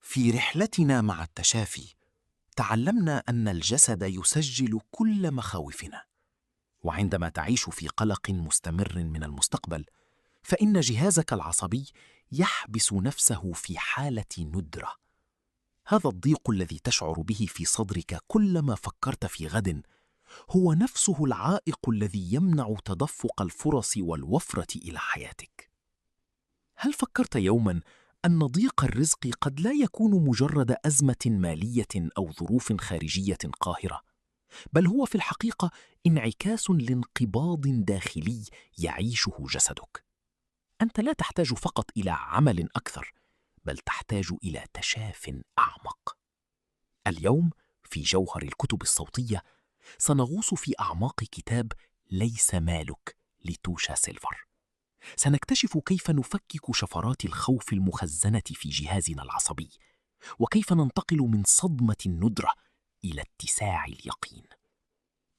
في رحلتنا مع التشافي تعلمنا أن الجسد يسجل كل مخاوفنا، وعندما تعيش في قلق مستمر من المستقبل فإن جهازك العصبي يحبس نفسه في حالة ندرة. هذا الضيق الذي تشعر به في صدرك كلما فكرت في غد هو نفسه العائق الذي يمنع تدفق الفرص والوفرة إلى حياتك. هل فكرت يوماً أن ضيق الرزق قد لا يكون مجرد أزمة مالية أو ظروف خارجية قاهرة، بل هو في الحقيقة انعكاس لانقباض داخلي يعيشه جسدك؟ أنت لا تحتاج فقط إلى عمل أكثر، بل تحتاج إلى تشاف أعمق. اليوم في جوهر الكتب الصوتية سنغوص في أعماق كتاب ليس مالك لتوشا سيلفر. سنكتشف كيف نفكك شفرات الخوف المخزنة في جهازنا العصبي، وكيف ننتقل من صدمة الندرة إلى اتساع اليقين.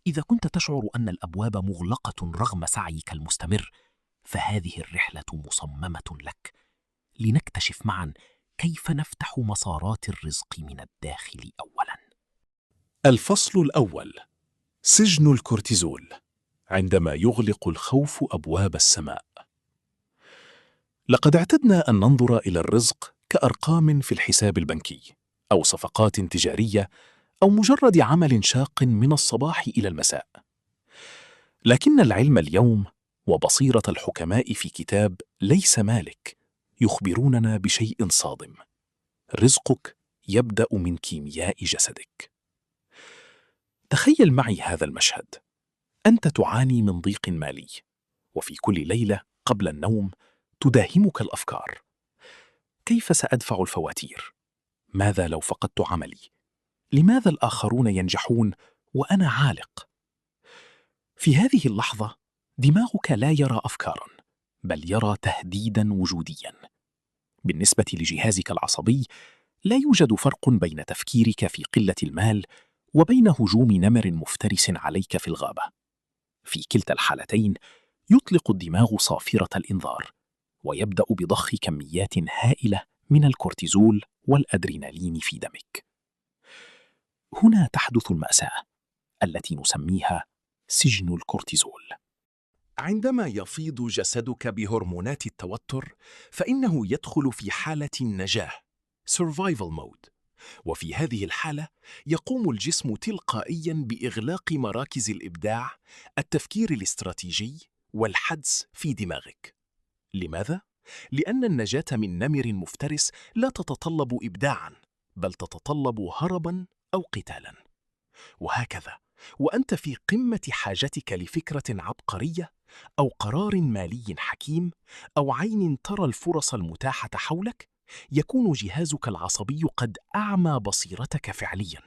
إذا كنت تشعر أن الأبواب مغلقة رغم سعيك المستمر، فهذه الرحلة مصممة لك، لنكتشف معا كيف نفتح مسارات الرزق من الداخل أولا. الفصل الأول: سجن الكورتيزول عندما يغلق الخوف أبواب السماء. لقد اعتدنا أن ننظر إلى الرزق كأرقام في الحساب البنكي، أو صفقات تجارية، أو مجرد عمل شاق من الصباح إلى المساء. لكن العلم اليوم وبصيرة الحكماء في كتاب ليس مالك يخبروننا بشيء صادم: رزقك يبدأ من كيمياء جسدك. تخيل معي هذا المشهد: أنت تعاني من ضيق مالي، وفي كل ليلة قبل النوم تداهمك الأفكار: كيف سأدفع الفواتير؟ ماذا لو فقدت عملي؟ لماذا الآخرون ينجحون وأنا عالق؟ في هذه اللحظة دماغك لا يرى أفكاراً، بل يرى تهديداً وجودياً. بالنسبة لجهازك العصبي لا يوجد فرق بين تفكيرك في قلة المال وبين هجوم نمر مفترس عليك في الغابة. في كلتا الحالتين يطلق الدماغ صافرة الإنذار، ويبدأ بضخ كميات هائلة من الكورتيزول والأدرينالين في دمك. هنا تحدث المأساة التي نسميها سجن الكورتيزول. عندما يفيض جسدك بهرمونات التوتر، فإنه يدخل في حالة النجاة survival mode، وفي هذه الحالة يقوم الجسم تلقائياً بإغلاق مراكز الإبداع، التفكير الاستراتيجي والحدس في دماغك. لماذا؟ لأن النجاة من نمر مفترس لا تتطلب إبداعاً، بل تتطلب هرباً أو قتالاً. وهكذا وأنت في قمة حاجتك لفكرة عبقرية أو قرار مالي حكيم أو عين ترى الفرص المتاحة حولك، يكون جهازك العصبي قد أعمى بصيرتك فعلياً.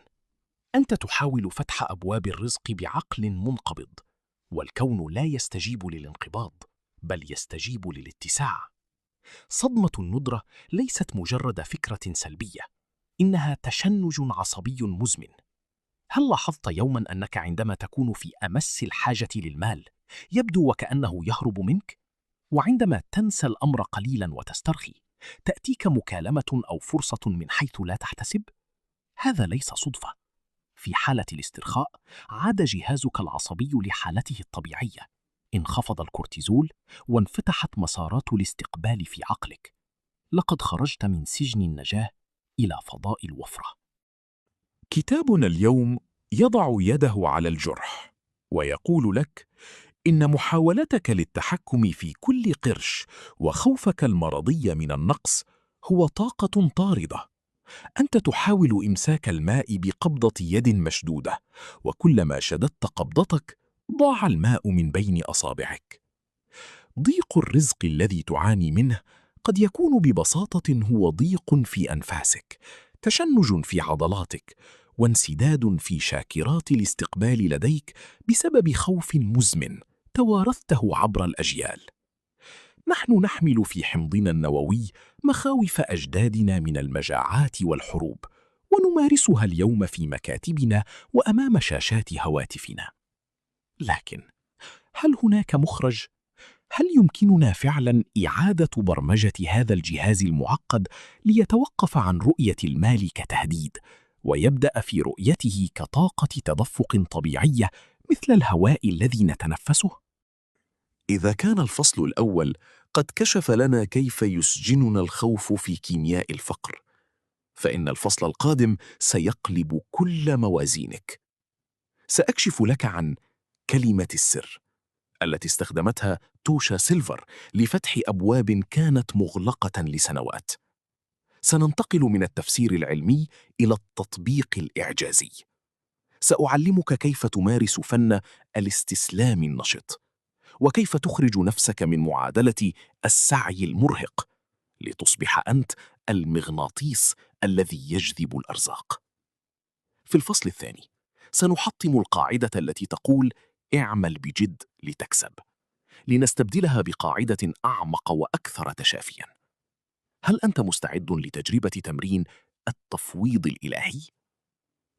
أنت تحاول فتح أبواب الرزق بعقل منقبض، والكون لا يستجيب للانقباض، بل يستجيب للاتساع. صدمة الندرة ليست مجرد فكرة سلبية، إنها تشنج عصبي مزمن. هل لاحظت يوماً أنك عندما تكون في أمس الحاجة للمال يبدو وكأنه يهرب منك؟ وعندما تنسى الأمر قليلاً وتسترخي تأتيك مكالمة أو فرصة من حيث لا تحتسب؟ هذا ليس صدفة. في حالة الاسترخاء عاد جهازك العصبي لحالته الطبيعية، انخفض الكورتيزول وانفتحت مسارات الاستقبال في عقلك. لقد خرجت من سجن النجاة إلى فضاء الوفرة. كتابنا اليوم يضع يده على الجرح ويقول لك إن محاولتك للتحكم في كل قرش وخوفك المرضي من النقص هو طاقة طاردة. أنت تحاول إمساك الماء بقبضة يد مشدودة، وكلما شددت قبضتك ضاع الماء من بين أصابعك. ضيق الرزق الذي تعاني منه قد يكون ببساطة هو ضيق في أنفاسك، تشنج في عضلاتك، وانسداد في شاكرات الاستقبال لديك بسبب خوف مزمن توارثته عبر الأجيال. نحن نحمل في حمضنا النووي مخاوف أجدادنا من المجاعات والحروب، ونمارسها اليوم في مكاتبنا وأمام شاشات هواتفنا. لكن هل هناك مخرج؟ هل يمكننا فعلاً إعادة برمجة هذا الجهاز المعقد ليتوقف عن رؤية المال كتهديد، ويبدأ في رؤيته كطاقة تدفق طبيعية مثل الهواء الذي نتنفسه؟ إذا كان الفصل الأول قد كشف لنا كيف يسجننا الخوف في كيمياء الفقر، فإن الفصل القادم سيقلب كل موازينك. سأكشف لك عن كلمة السر التي استخدمتها توشا سيلفر لفتح أبواب كانت مغلقة لسنوات. سننتقل من التفسير العلمي إلى التطبيق الإعجازي. سأعلمك كيف تمارس فن الاستسلام النشط، وكيف تخرج نفسك من معادلة السعي المرهق لتصبح أنت المغناطيس الذي يجذب الأرزاق. في الفصل الثاني سنحطم القاعدة التي تقول اعمل بجد لتكسب، لنستبدلها بقاعدة أعمق وأكثر تشافياً. هل أنت مستعد لتجربة تمرين التفويض الإلهي؟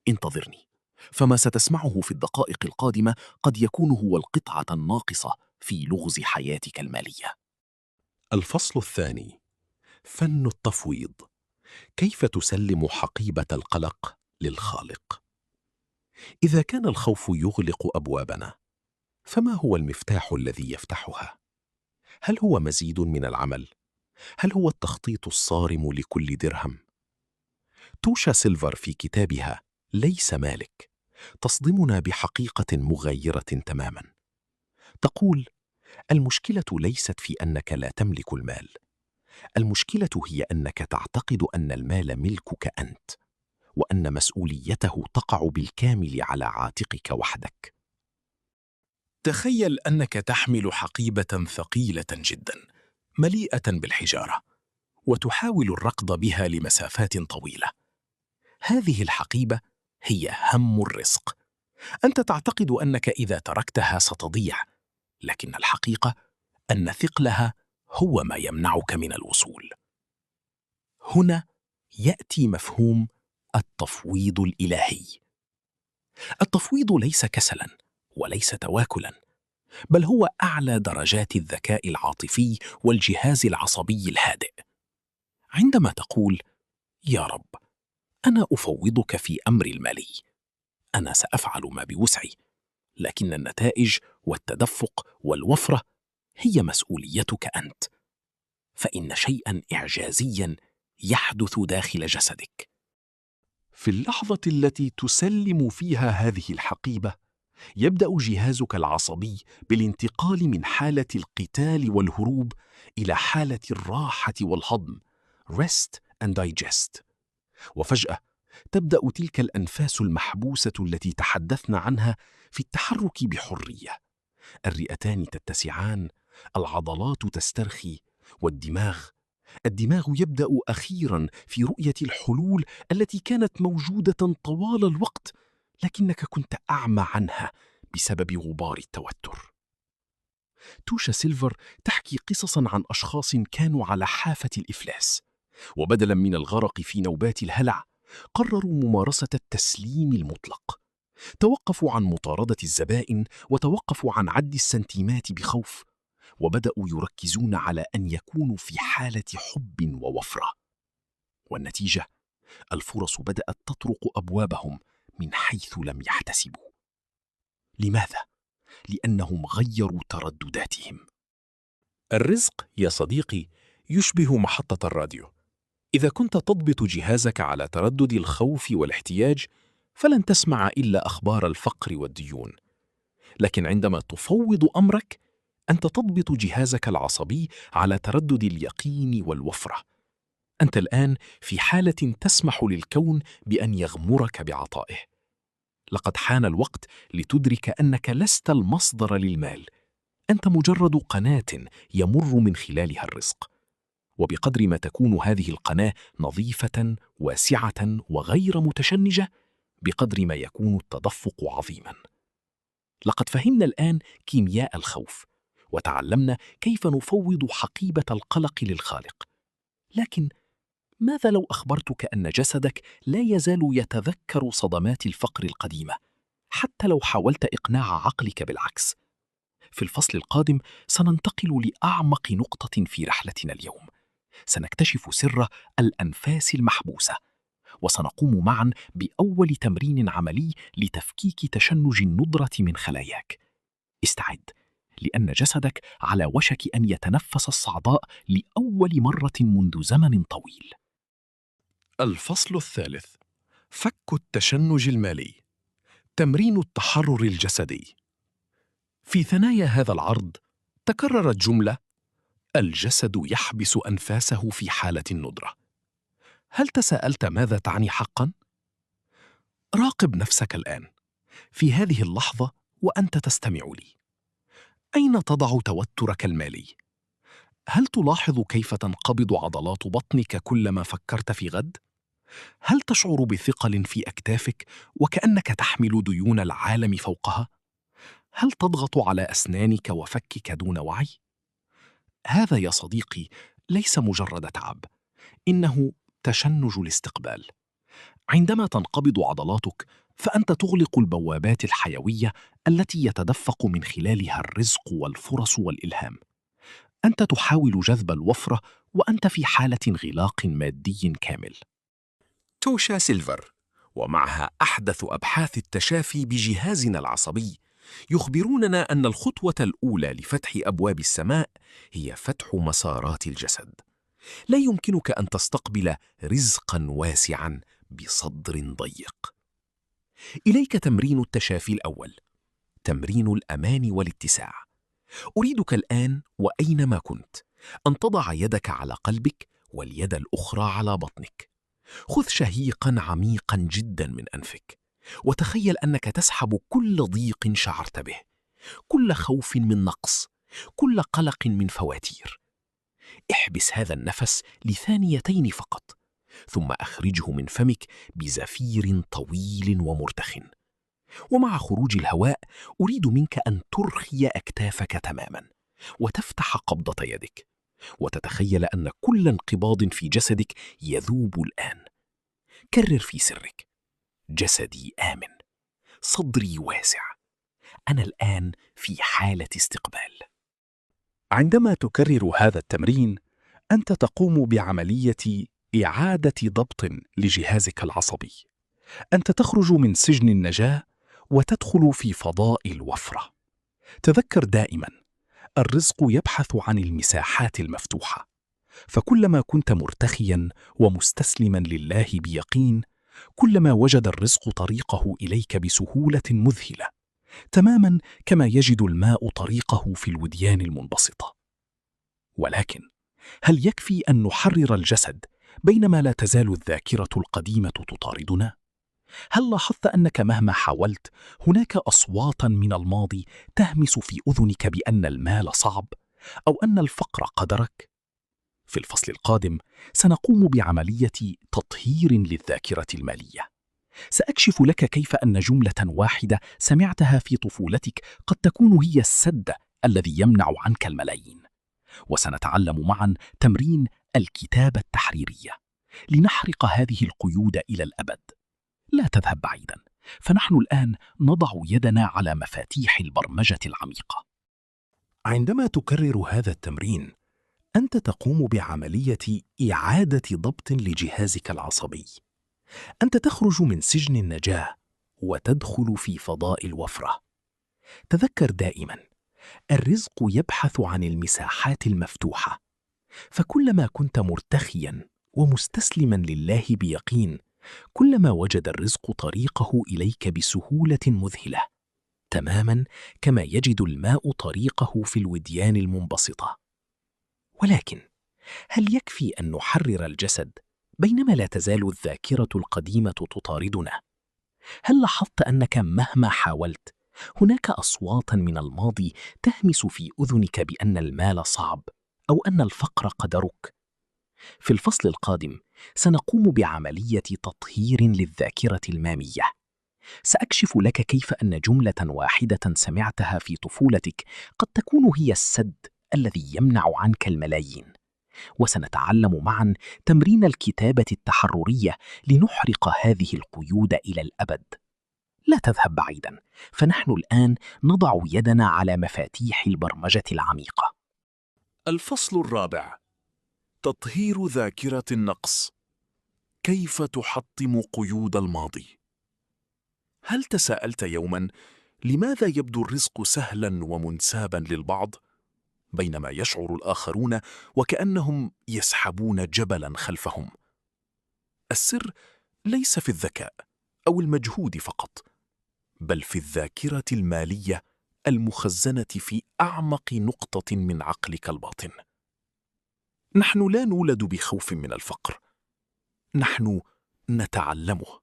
انتظرني، فما ستسمعه في الدقائق القادمة قد يكون هو القطعة الناقصة في لغز حياتك المالية. الفصل الثاني: فن التفويض. كيف تسلم حقيبة القلق للخالق؟ إذا كان الخوف يغلق أبوابنا، فما هو المفتاح الذي يفتحها؟ هل هو مزيد من العمل؟ هل هو التخطيط الصارم لكل درهم؟ توشا سيلفر في كتابها ليس مالك تصدمنا بحقيقة مغايرة تماما. تقول: المشكلة ليست في أنك لا تملك المال، المشكلة هي أنك تعتقد أن المال ملكك أنت، وأن مسؤوليته تقع بالكامل على عاتقك وحدك. تخيل أنك تحمل حقيبة ثقيلة جداً مليئة بالحجارة، وتحاول الركض بها لمسافات طويلة. هذه الحقيبة هي هم الرزق. أنت تعتقد أنك إذا تركتها ستضيع، لكن الحقيقة أن ثقلها هو ما يمنعك من الوصول. هنا يأتي مفهوم التفويض الإلهي. التفويض ليس كسلاً وليس تواكلاً، بل هو أعلى درجات الذكاء العاطفي والجهاز العصبي الهادئ. عندما تقول: يا رب، أنا أفوضك في أمري المالي، أنا سأفعل ما بوسعي، لكن النتائج والتدفق والوفرة هي مسؤوليتك أنت، فإن شيئاً إعجازياً يحدث داخل جسدك. في اللحظة التي تسلم فيها هذه الحقيبة، يبدأ جهازك العصبي بالانتقال من حالة القتال والهروب إلى حالة الراحة والهضم rest and digest. وفجأة تبدأ تلك الأنفاس المحبوسة التي تحدثنا عنها في التحرك بحرية. الرئتان تتسعان، العضلات تسترخي، والدماغ يبدأ أخيراً في رؤية الحلول التي كانت موجودة طوال الوقت، لكنك كنت أعمى عنها بسبب غبار التوتر. توشا سيلفر تحكي قصصاً عن أشخاص كانوا على حافة الإفلاس، وبدلاً من الغرق في نوبات الهلع قرروا ممارسة التسليم المطلق. توقفوا عن مطاردة الزبائن، وتوقفوا عن عد السنتيمات بخوف، وبدأوا يركزون على أن يكونوا في حالة حب ووفرة. والنتيجة: الفرص بدأت تطرق أبوابهم من حيث لم يحتسبوا. لماذا؟ لأنهم غيروا تردداتهم. الرزق يا صديقي يشبه محطة الراديو. إذا كنت تضبط جهازك على تردد الخوف والاحتياج، فلن تسمع إلا أخبار الفقر والديون. لكن عندما تفوض أمرك، أنت تضبط جهازك العصبي على تردد اليقين والوفرة. أنت الآن في حالة تسمح للكون بأن يغمرك بعطائه. لقد حان الوقت لتدرك أنك لست المصدر للمال، أنت مجرد قناة يمر من خلالها الرزق. وبقدر ما تكون هذه القناة نظيفة واسعة وغير متشنجة، بقدر ما يكون التدفق عظيما. لقد فهمنا الآن كيمياء الخوف، وتعلمنا كيف نفوض حقيبة القلق للخالق. لكن ماذا لو أخبرتك أن جسدك لا يزال يتذكر صدمات الفقر القديمة، حتى لو حاولت إقناع عقلك بالعكس؟ في الفصل القادم سننتقل لأعمق نقطة في رحلتنا اليوم. سنكتشف سر الأنفاس المحبوسة، وسنقوم معا بأول تمرين عملي لتفكيك تشنج الندرة من خلاياك. استعد، لأن جسدك على وشك أن يتنفس الصعداء لأول مرة منذ زمن طويل. الفصل الثالث: فك التشنج المالي. تمرين التحرر الجسدي. في ثنايا هذا العرض تكررت جملة: الجسد يحبس أنفاسه في حالة الندرة. هل تساءلت ماذا تعني حقاً؟ راقب نفسك الآن، في هذه اللحظة وأنت تستمع لي. أين تضع توترك المالي؟ هل تلاحظ كيف تنقبض عضلات بطنك كلما فكرت في غد؟ هل تشعر بثقل في أكتافك وكأنك تحمل ديون العالم فوقها؟ هل تضغط على أسنانك وفكك دون وعي؟ هذا يا صديقي ليس مجرد تعب، إنه تشنج الاستقبال. عندما تنقبض عضلاتك فأنت تغلق البوابات الحيوية التي يتدفق من خلالها الرزق والفرص والإلهام. أنت تحاول جذب الوفرة وأنت في حالة انغلاق مادي كامل. توشا سيلفر، ومعها أحدث أبحاث التشافي بجهازنا العصبي، يخبروننا أن الخطوة الأولى لفتح أبواب السماء هي فتح مسارات الجسد. لا يمكنك أن تستقبل رزقاً واسعاً بصدر ضيق. إليك تمرين التشافي الأول، تمرين الأمان والاتساع. أريدك الآن وأينما كنت أن تضع يدك على قلبك واليد الأخرى على بطنك. خذ شهيقاً عميقاً جداً من أنفك، وتخيل أنك تسحب كل ضيق شعرت به، كل خوف من نقص، كل قلق من فواتير. احبس هذا النفس لثانيتين فقط، ثم أخرجه من فمك بزفير طويل ومرتخٍ. ومع خروج الهواء أريد منك أن ترخي أكتافك تماماً، وتفتح قبضة يدك، وتتخيل أن كل انقباض في جسدك يذوب الآن. كرر في سرك: جسدي آمن، صدري واسع، أنا الآن في حالة استقبال. عندما تكرر هذا التمرين، أنت تقوم بعملية إعادة ضبط لجهازك العصبي. أنت تخرج من سجن النجاة وتدخل في فضاء الوفرة. تذكر دائما، الرزق يبحث عن المساحات المفتوحة، فكلما كنت مرتخيا ومستسلما لله بيقين، كلما وجد الرزق طريقه إليك بسهولة مذهلة، تماما كما يجد الماء طريقه في الوديان المنبسطة. ولكن هل يكفي أن نحرر الجسد بينما لا تزال الذاكرة القديمة تطاردنا؟ هل لاحظت أنك مهما حاولت هناك أصواتاً من الماضي تهمس في أذنك بأن المال صعب أو أن الفقر قدرك؟ في الفصل القادم سنقوم بعملية تطهير للذاكرة المالية. سأكشف لك كيف أن جملة واحدة سمعتها في طفولتك قد تكون هي السد الذي يمنع عنك الملايين. وسنتعلم معا تمرين الكتابة التحريرية لنحرق هذه القيود إلى الأبد. لا تذهب بعيدا، فنحن الآن نضع يدنا على مفاتيح البرمجة العميقة. عندما تكرر هذا التمرين، أنت تقوم بعملية إعادة ضبط لجهازك العصبي. أنت تخرج من سجن النجاة وتدخل في فضاء الوفرة. تذكر دائما، الرزق يبحث عن المساحات المفتوحة، فكلما كنت مرتخيا ومستسلما لله بيقين، كلما وجد الرزق طريقه إليك بسهولة مذهلة، تماما كما يجد الماء طريقه في الوديان المنبسطة. ولكن هل يكفي أن نحرر الجسد بينما لا تزال الذاكرة القديمة تطاردنا؟ هل لاحظت أنك مهما حاولت هناك أصواتاً من الماضي تهمس في أذنك بأن المال صعب أو أن الفقر قدرك؟ في الفصل القادم سنقوم بعملية تطهير للذاكرة المامية. سأكشف لك كيف أن جملة واحدة سمعتها في طفولتك قد تكون هي السد الذي يمنع عنك الملايين. وسنتعلم معا تمرين الكتابة التحررية لنحرق هذه القيود إلى الأبد. لا تذهب بعيدا، فنحن الآن نضع يدنا على مفاتيح البرمجة العميقة. الفصل الرابع: تطهير ذاكرة النقص. كيف تحطم قيود الماضي؟ هل تساءلت يوماً لماذا يبدو الرزق سهلاً ومنساباً للبعض، بينما يشعر الآخرون وكأنهم يسحبون جبلاً خلفهم؟ السر ليس في الذكاء أو المجهود فقط، بل في الذاكرة المالية المخزنة في أعمق نقطة من عقلك الباطن. نحن لا نولد بخوف من الفقر، نحن نتعلمه.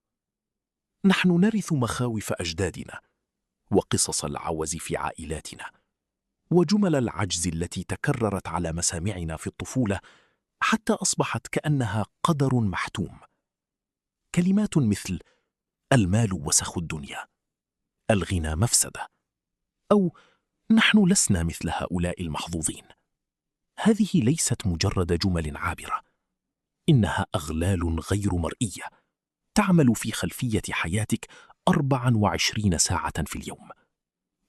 نحن نرث مخاوف أجدادنا، وقصص العوز في عائلاتنا، وجمل العجز التي تكررت على مسامعنا في الطفولة حتى أصبحت كأنها قدر محتوم. كلمات مثل المال وسخ الدنيا، الغنى مفسدة، أو نحن لسنا مثل هؤلاء المحظوظين. هذه ليست مجرد جمل عابرة، إنها أغلال غير مرئية تعمل في خلفية حياتك 24 ساعة في اليوم،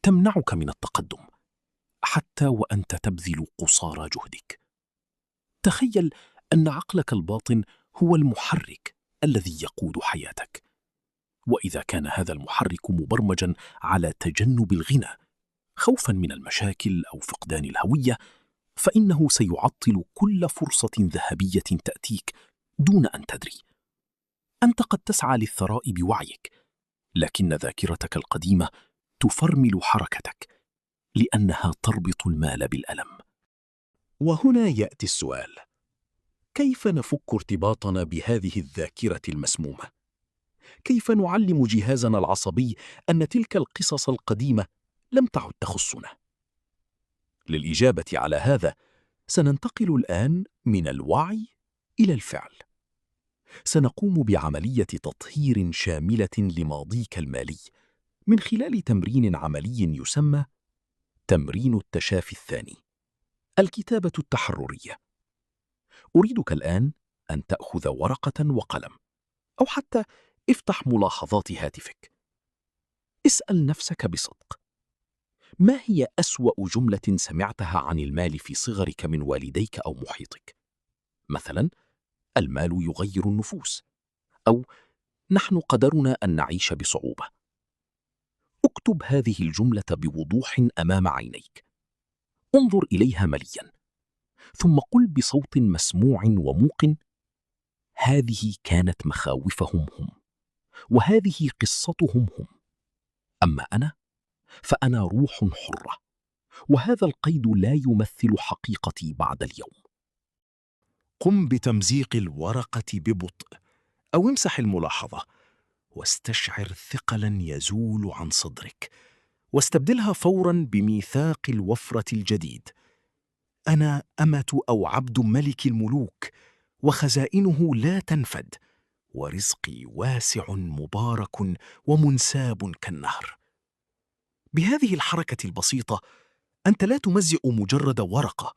تمنعك من التقدم حتى وأنت تبذل قصارى جهدك. تخيل أن عقلك الباطن هو المحرك الذي يقود حياتك، وإذا كان هذا المحرك مبرمجاً على تجنب الغنى خوفاً من المشاكل أو فقدان الهوية، فإنه سيعطل كل فرصة ذهبية تأتيك دون أن تدري. أنت قد تسعى للثراء بوعيك، لكن ذاكرتك القديمة تفرمل حركتك لأنها تربط المال بالألم. وهنا يأتي السؤال: كيف نفك ارتباطنا بهذه الذاكرة المسمومة؟ كيف نعلم جهازنا العصبي أن تلك القصص القديمة لم تعد تخصنا؟ للإجابة على هذا سننتقل الآن من الوعي إلى الفعل. سنقوم بعملية تطهير شاملة لماضيك المالي من خلال تمرين عملي يسمى تمرين التشافي الثاني، الكتابة التحررية. أريدك الآن أن تأخذ ورقة وقلم، أو حتى افتح ملاحظات هاتفك. اسأل نفسك بصدق: ما هي أسوأ جملة سمعتها عن المال في صغرك من والديك أو محيطك؟ مثلاً: المال يغير النفوس، أو نحن قدرنا أن نعيش بصعوبة. اكتب هذه الجملة بوضوح أمام عينيك، انظر إليها ملياً، ثم قل بصوت مسموع وموقن: هذه كانت مخاوفهم هم، وهذه قصتهم هم. أما أنا فأنا روح حرة، وهذا القيد لا يمثل حقيقتي بعد اليوم. قم بتمزيق الورقة ببطء، أو امسح الملاحظة، واستشعر ثقلاً يزول عن صدرك، واستبدلها فوراً بميثاق الوفرة الجديد: أنا أمة أو عبد ملك الملوك، وخزائنه لا تنفد، ورزقي واسع مبارك ومنساب كالنهر. بهذه الحركة البسيطة أنت لا تمزق مجرد ورقة،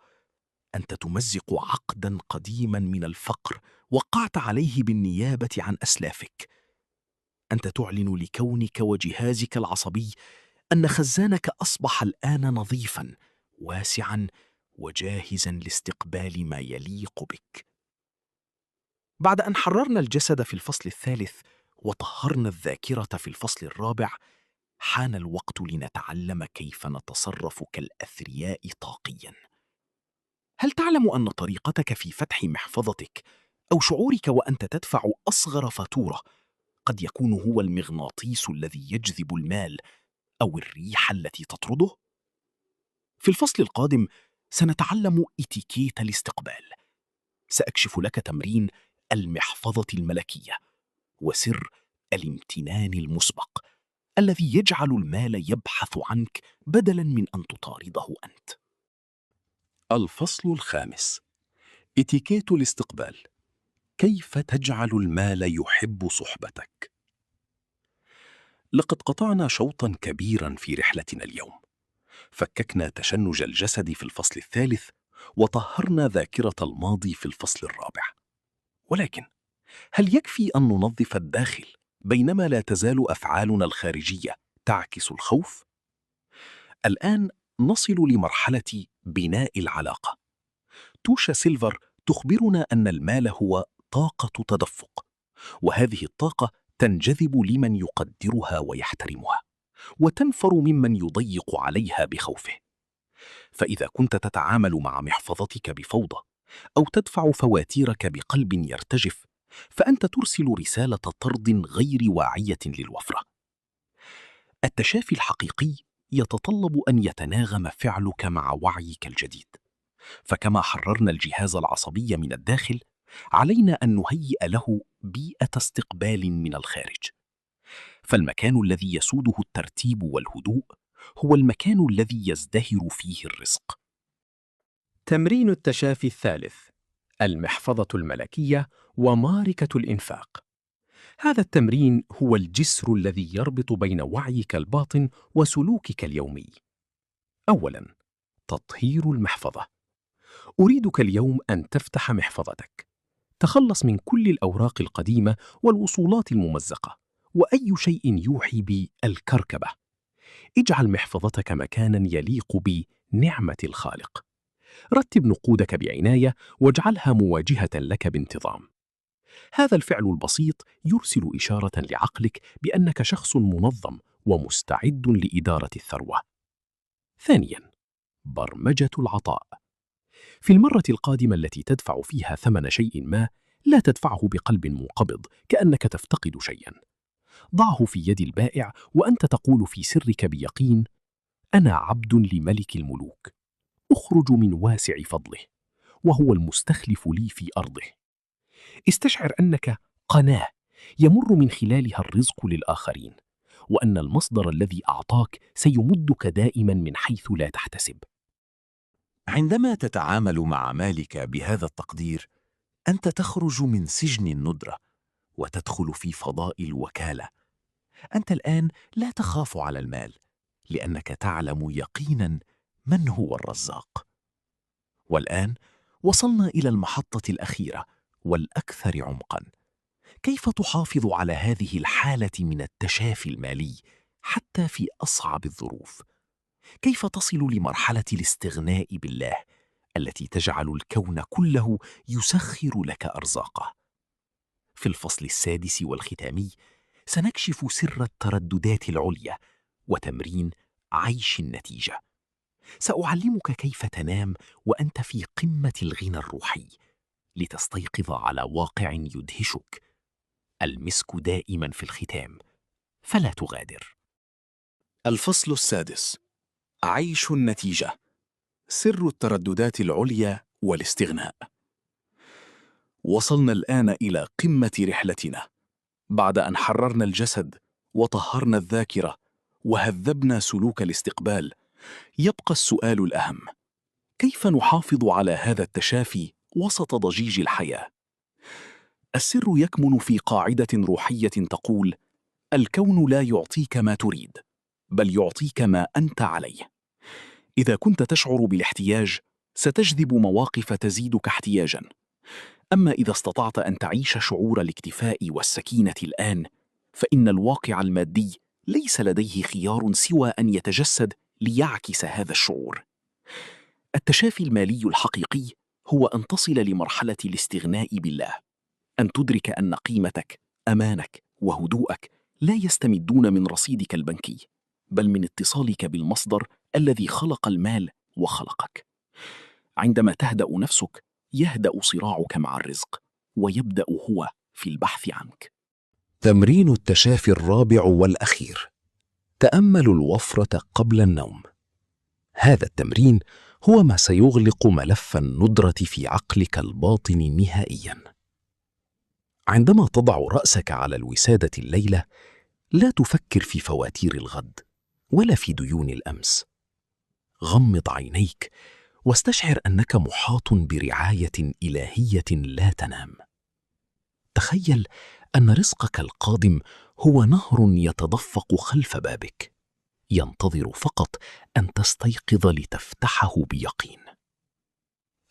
أنت تمزق عقداً قديماً من الفقر وقعت عليه بالنيابة عن أسلافك. أنت تعلن لكونك وجهازك العصبي أن خزانك أصبح الآن نظيفاً، واسعاً، وجاهزاً لاستقبال ما يليق بك. بعد أن حررنا الجسد في الفصل الثالث وطهرنا الذاكرة في الفصل الرابع، حان الوقت لنتعلم كيف نتصرف كالأثرياء طاقياً. هل تعلم أن طريقتك في فتح محفظتك أو شعورك وأنت تدفع أصغر فاتورة قد يكون هو المغناطيس الذي يجذب المال أو الريح التي تطرده؟ في الفصل القادم سنتعلم إتيكيت الاستقبال. سأكشف لك تمرين المحفظة الملكية وسر الامتنان المسبق الذي يجعل المال يبحث عنك بدلاً من أن تطارده أنت. الفصل الخامس: إتيكيت الاستقبال. كيف تجعل المال يحب صحبتك؟ لقد قطعنا شوطاً كبيراً في رحلتنا اليوم. فككنا تشنج الجسد في الفصل الثالث، وطهرنا ذاكرة الماضي في الفصل الرابع. ولكن هل يكفي أن ننظف الداخل بينما لا تزال أفعالنا الخارجية تعكس الخوف؟ الآن نصل لمرحلة بناء العلاقة. توشا سيلفر تخبرنا أن المال هو طاقة تدفق، وهذه الطاقة تنجذب لمن يقدرها ويحترمها، وتنفر ممن يضيق عليها بخوفه. فإذا كنت تتعامل مع محفظتك بفوضى أو تدفع فواتيرك بقلب يرتجف، فأنت ترسل رسالة طرد غير واعية للوفرة. التشافي الحقيقي يتطلب أن يتناغم فعلك مع وعيك الجديد. فكما حررنا الجهاز العصبي من الداخل، علينا أن نهيئ له بيئة استقبال من الخارج. فالمكان الذي يسوده الترتيب والهدوء هو المكان الذي يزدهر فيه الرزق. تمرين التشافي الثالث: المحفظة الملكية وماركة الإنفاق. هذا التمرين هو الجسر الذي يربط بين وعيك الباطن وسلوكك اليومي. أولاً، تطهير المحفظة. أريدك اليوم أن تفتح محفظتك. تخلص من كل الأوراق القديمة والوصولات الممزقة وأي شيء يوحي بالكركبة. اجعل محفظتك مكاناً يليق بنعمة الخالق. رتب نقودك بعناية واجعلها مواجهة لك بانتظام. هذا الفعل البسيط يرسل إشارة لعقلك بأنك شخص منظم ومستعد لإدارة الثروة. ثانياً، برمجة العطاء. في المرة القادمة التي تدفع فيها ثمن شيء ما، لا تدفعه بقلب منقبض كأنك تفتقد شيئاً. ضعه في يد البائع وأنت تقول في سرك بيقين: أنا عبد لملك الملوك، أخرج من واسع فضله، وهو المستخلف لي في أرضه. استشعر أنك قناة يمر من خلالها الرزق للآخرين، وأن المصدر الذي أعطاك سيمدك دائما من حيث لا تحتسب. عندما تتعامل مع مالك بهذا التقدير، أنت تخرج من سجن الندرة وتدخل في فضاء الوكالة. أنت الآن لا تخاف على المال، لأنك تعلم يقيناً من هو الرزاق. والآن وصلنا إلى المحطة الأخيرة والأكثر عمقاً. كيف تحافظ على هذه الحالة من التشافي المالي حتى في أصعب الظروف؟ كيف تصل لمرحلة الاستغناء بالله التي تجعل الكون كله يسخر لك أرزاقه؟ في الفصل السادس والختامي سنكشف سر الترددات العليا وتمرين عيش النتيجة. سأعلمك كيف تنام وأنت في قمة الغنى الروحي، لتستيقظ على واقع يدهشك. المسك دائما في الختام، فلا تغادر. الفصل السادس: عيش النتيجة، سر الترددات العليا والاستغناء. وصلنا الآن إلى قمة رحلتنا. بعد أن حررنا الجسد وطهرنا الذاكرة وهذبنا سلوك الاستقبال، يبقى السؤال الأهم: كيف نحافظ على هذا التشافي وسط ضجيج الحياة؟ السر يكمن في قاعدة روحية تقول: الكون لا يعطيك ما تريد، بل يعطيك ما أنت عليه. إذا كنت تشعر بالاحتياج، ستجذب مواقف تزيدك احتياجاً. أما إذا استطعت أن تعيش شعور الاكتفاء والسكينة الآن، فإن الواقع المادي ليس لديه خيار سوى أن يتجسد ليعكس هذا الشعور. التشافي المالي الحقيقي هو أن تصل لمرحلة الاستغناء بالله، أن تدرك أن قيمتك، أمانك وهدوءك لا يستمدون من رصيدك البنكي، بل من اتصالك بالمصدر الذي خلق المال وخلقك. عندما تهدأ نفسك، يهدأ صراعك مع الرزق، ويبدأ هو في البحث عنك. تمرين التشافي الرابع والأخير: تأمل الوفرة قبل النوم. هذا التمرين هو ما سيغلق ملف الندرة في عقلك الباطن نهائياً. عندما تضع رأسك على الوسادة الليلة، لا تفكر في فواتير الغد ولا في ديون الأمس. غمض عينيك واستشعر أنك محاط برعاية إلهية لا تنام. تخيل أن رزقك القادم هو نهر يتدفق خلف بابك، ينتظر فقط أن تستيقظ لتفتحه بيقين.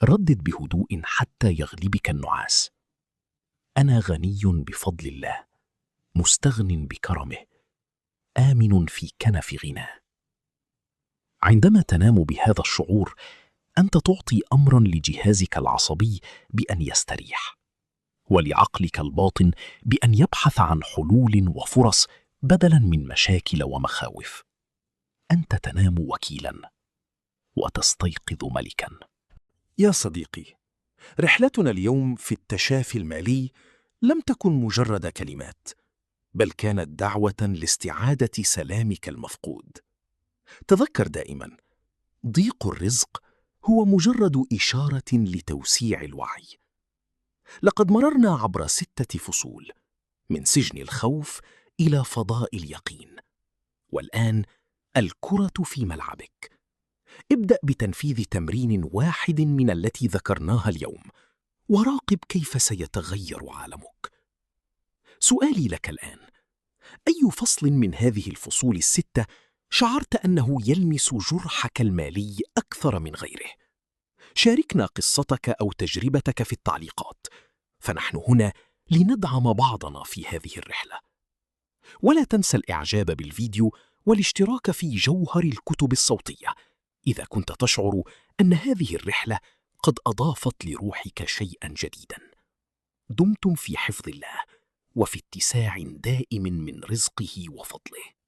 ردد بهدوء حتى يغلبك النعاس: أنا غني بفضل الله، مستغن بكرمه، آمن في كنف غناه. عندما تنام بهذا الشعور، أنت تعطي أمراً لجهازك العصبي بأن يستريح، ولعقلك الباطن بأن يبحث عن حلول وفرص بدلاً من مشاكل ومخاوف. أنت تنام وكيلاً وتستيقظ ملكاً. يا صديقي، رحلتنا اليوم في التشافي المالي لم تكن مجرد كلمات، بل كانت دعوة لاستعادة سلامك المفقود. تذكر دائما، ضيق الرزق هو مجرد إشارة لتوسيع الوعي. لقد مررنا عبر 6 فصول، من سجن الخوف إلى فضاء اليقين، والآن الكرة في ملعبك. ابدأ بتنفيذ تمرين واحد من التي ذكرناها اليوم، وراقب كيف سيتغير عالمك. سؤالي لك الآن: أي فصل من هذه الفصول ال6 شعرت أنه يلمس جرحك المالي أكثر من غيره؟ شاركنا قصتك أو تجربتك في التعليقات، فنحن هنا لندعم بعضنا في هذه الرحلة. ولا تنسى الإعجاب بالفيديو والاشتراك في جوهر الكتب الصوتية إذا كنت تشعر أن هذه الرحلة قد أضافت لروحك شيئاً جديداً. دمتم في حفظ الله وفي اتساع دائم من رزقه وفضله.